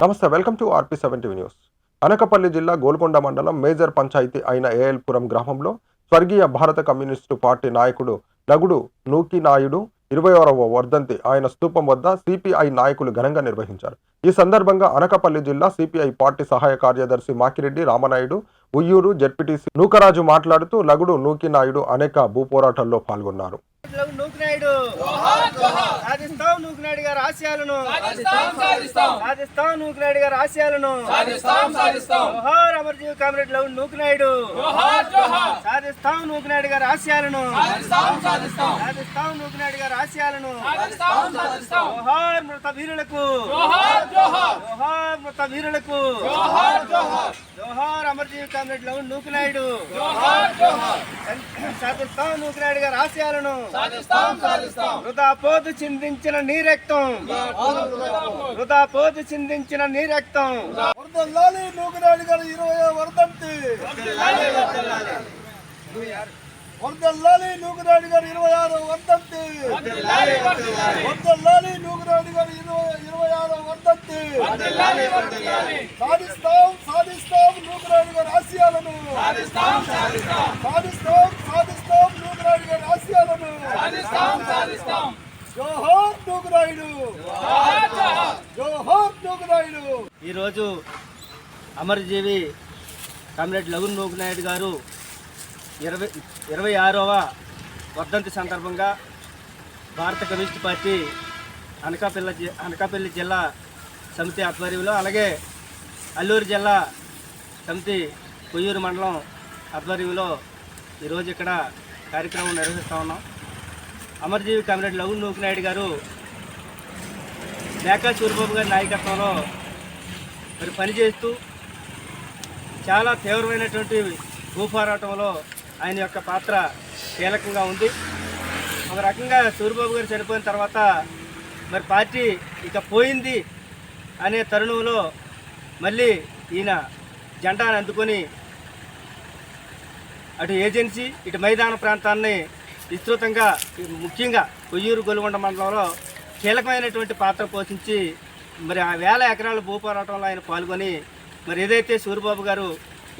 నమస్తే, welcome to RP7 news. Anakapalli జిల్లా గోల్కొండ మండలం మేజర్ పంచాయతీ అయిన ఏఎల్పురం గ్రామంలో స్వర్గీయ భారత కమ్యూనిస్టు పార్టీ నాయకుడు లగుడు నూకి నాయుడు 26వ వర్ధంతి ఆయన స్తూపం వద్ద సిపిఐ నాయకులు ఘనంగా నిర్వహించారు. ఈ సందర్భంగా అనకాపల్లి జిల్లా సిపిఐ పార్టీ సహాయ కార్యదర్శి మాకిరెడ్డి రామనాయుడు, ఉయ్యూరు జెడ్పీటీసీ నూకరాజు మాట్లాడుతూ లగుడు నూకి నాయుడు అనేక భూపోరాటాల్లో పాల్గొన్నారు. అమర్జీవి కామ్రేడ్ లగుడు నూకి నాయుడు సాధిస్తాం, నూకి నాయుడు గారి ఆశయాలను సాధిస్తాం, నూకి నాయుడు గారి ఆశయాలను జోహార్ మృత వీరులకు, జోహార్ మృత వీరులకు, జోహార్ అమర్జీవి కామ్రేడ్ లగుడు నూకి నాయుడు సాధిస్తాం, నూకి నాయుడు గారి ఆశయాలను వృధా పోదు చిందించిన నీరెక్తం, వృధా పోదు చిందించిన నీరెక్తం. వర్దల్లాలి నూకినాయుడు గారి 20వ వర్ధంతి, వర్దల్లాలి నూకినాయుడు గారి 26వ వర్ధంతి, వర్దల్లాలి నూకినాయుడు గారి 26వ వర్ధంతి. సాధిస్తాం సాధిస్తాం నూకినాయుడు గారి ఆశయాలను, సాధిస్తాం సాధిస్తాం నూకినాయుడు గారి ఆశయాలను. జోహార్ నూకినాయుడు, జోహార్ నూకినాయుడు. ఈరోజు అమరజీవి కామ్రేడ్ లగుడు నూకి నాయుడు గారు 26వ వర్ధంతి సందర్భంగా భారత కమ్యూనిస్ట్ పార్టీ అనకాపల్లి జిల్లా సమితి ఆధ్వర్యంలో, అలాగే అల్లూరు జిల్లా సమితి కొయ్యూరు మండలం ఆధ్వర్యంలో ఈరోజు ఇక్కడ కార్యక్రమం నిర్వహిస్తూ ఉన్నాం. అమరజీవి కామ్రేడ్ లగుడు నూకి నాయుడు గారు మేకా సూరిబాబు గారి నాయకత్వంలో మరి పనిచేస్తూ చాలా తీవ్రమైనటువంటి భూపోరాటంలో ఆయన యొక్క పాత్ర కీలకంగా ఉంది. ఒక రకంగా సూరిబాబు గారు చనిపోయిన తర్వాత మరి పార్టీ ఇక పోయింది అనే తరుణంలో మళ్ళీ ఈయన జెండాను అందుకొని అటు ఏజెన్సీ ఇటు మైదాన ప్రాంతాన్ని విస్తృతంగా, ముఖ్యంగా కొయ్యూరు గోల్కొండ మండలంలో కీలకమైనటువంటి పాత్ర పోషించి మరి ఆ 1000 ఎకరాల భూపోరాటంలో ఆయన పాల్గొని మరి ఏదైతే సూరిబాబు గారు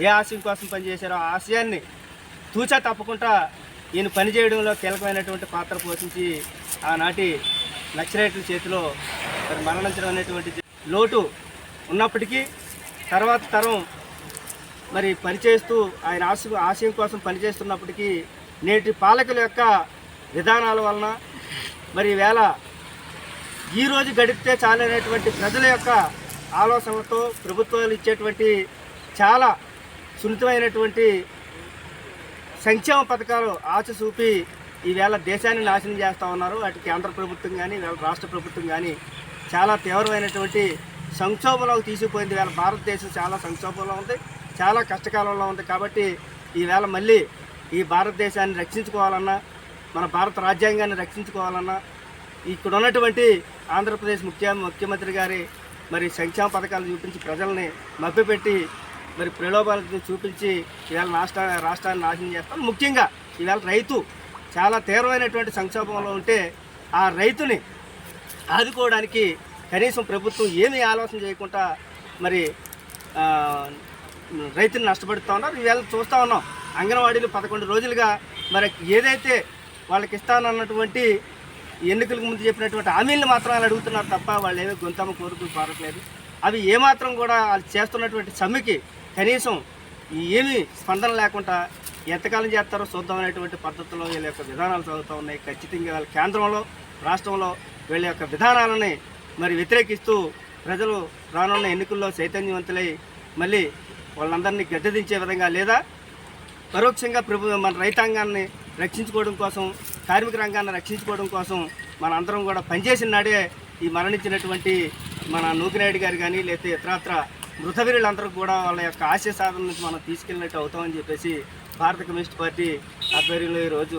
ఏ ఆశయం కోసం పనిచేశారో ఆ ఆశయాన్ని తూచా తప్పకుండా ఈయన పనిచేయడంలో కీలకమైనటువంటి పాత్ర పోషించి ఆనాటి నక్సలైట్ల చేతిలో మరి మరణించడం అనేటువంటి లోటు ఉన్నప్పటికీ తర్వాత తరం మరి పనిచేస్తూ ఆయన ఆశయం కోసం పనిచేస్తున్నప్పటికీ నేటి పాలకుల యొక్క విధానాల వలన మరి ఈవేళ ఈరోజు గడిపితే చాలనేటువంటి ప్రజల యొక్క ఆలోచనలతో ప్రభుత్వాలు ఇచ్చేటువంటి చాలా సున్నితమైనటువంటి సంక్షేమ పథకాలు ఆశ చూపి ఈవేళ దేశాన్ని నాశనం చేస్తూ ఉన్నారు. అటు కేంద్ర ప్రభుత్వం కానీ రాష్ట్ర ప్రభుత్వం కానీ చాలా తీవ్రమైనటువంటి సంక్షోభంలోకి తీసుకుపోయింది. ఈవేళ భారతదేశం చాలా సంక్షోభంలో ఉంది, చాలా కష్టకాలంలో ఉంది. కాబట్టి ఈవేళ మళ్ళీ ఈ భారతదేశాన్ని రక్షించుకోవాలన్నా, మన భారత రాజ్యాంగాన్ని రక్షించుకోవాలన్నా ఇక్కడ ఉన్నటువంటి ఆంధ్రప్రదేశ్ ముఖ్యమంత్రి గారి మరి సంక్షేమ పథకాలు చూపించి ప్రజల్ని మభ్యపెట్టి మరి ప్రలోభాలను చూపించి ఈవేళ రాష్ట్రాన్ని నాశనం చేస్తాం. ముఖ్యంగా ఈవేళ రైతు చాలా తీవ్రమైనటువంటి సంక్షోభంలో ఉంటే ఆ రైతుని ఆదుకోవడానికి కనీసం ప్రభుత్వం ఏమీ ఆలోచన చేయకుండా మరి రైతుని నష్టపడుతూ ఉన్నారు. ఈవేళ చూస్తూ ఉన్నాం, అంగన్వాడీలు 11 రోజులుగా మరి ఏదైతే వాళ్ళకి ఇస్తానన్నటువంటి ఎన్నికలకు ముందు చెప్పినటువంటి హామీలను మాత్రం వాళ్ళు అడుగుతున్నారు తప్ప వాళ్ళు ఏమీ గొంతమ్మ కోరుకుని పారట్లేదు. అవి ఏమాత్రం కూడా వాళ్ళు చేస్తున్నటువంటి సమ్మెకి కనీసం ఏమీ స్పందన లేకుండా ఎంతకాలం చేస్తారో చూద్దాం అనేటువంటి పద్ధతిలో వీళ్ళ యొక్క విధానాలు చదువుతూ ఉన్నాయి. ఖచ్చితంగా వాళ్ళ కేంద్రంలో రాష్ట్రంలో వీళ్ళ యొక్క విధానాలని మరి వ్యతిరేకిస్తూ ప్రజలు రానున్న ఎన్నికల్లో చైతన్యవంతులై మళ్ళీ వాళ్ళందరినీ గద్దెదించే విధంగా లేదా పరోక్షంగా మన రైతాంగాన్ని రక్షించుకోవడం కోసం, కార్మిక రంగాన్ని రక్షించుకోవడం కోసం మన అందరం కూడా పనిచేసిన నాడే ఈ మరణించినటువంటి మన నూకినాయుడు గారు కానీ లేకపోతే ఇతరత్ర మృతవీరులందరూ కూడా వాళ్ళ యొక్క ఆశయ సాధన నుంచి మనం తీసుకెళ్ళినట్టు అవుతామని చెప్పేసి భారత కమ్యూనిస్ట్ పార్టీ ఆధ్వర్యంలో ఈరోజు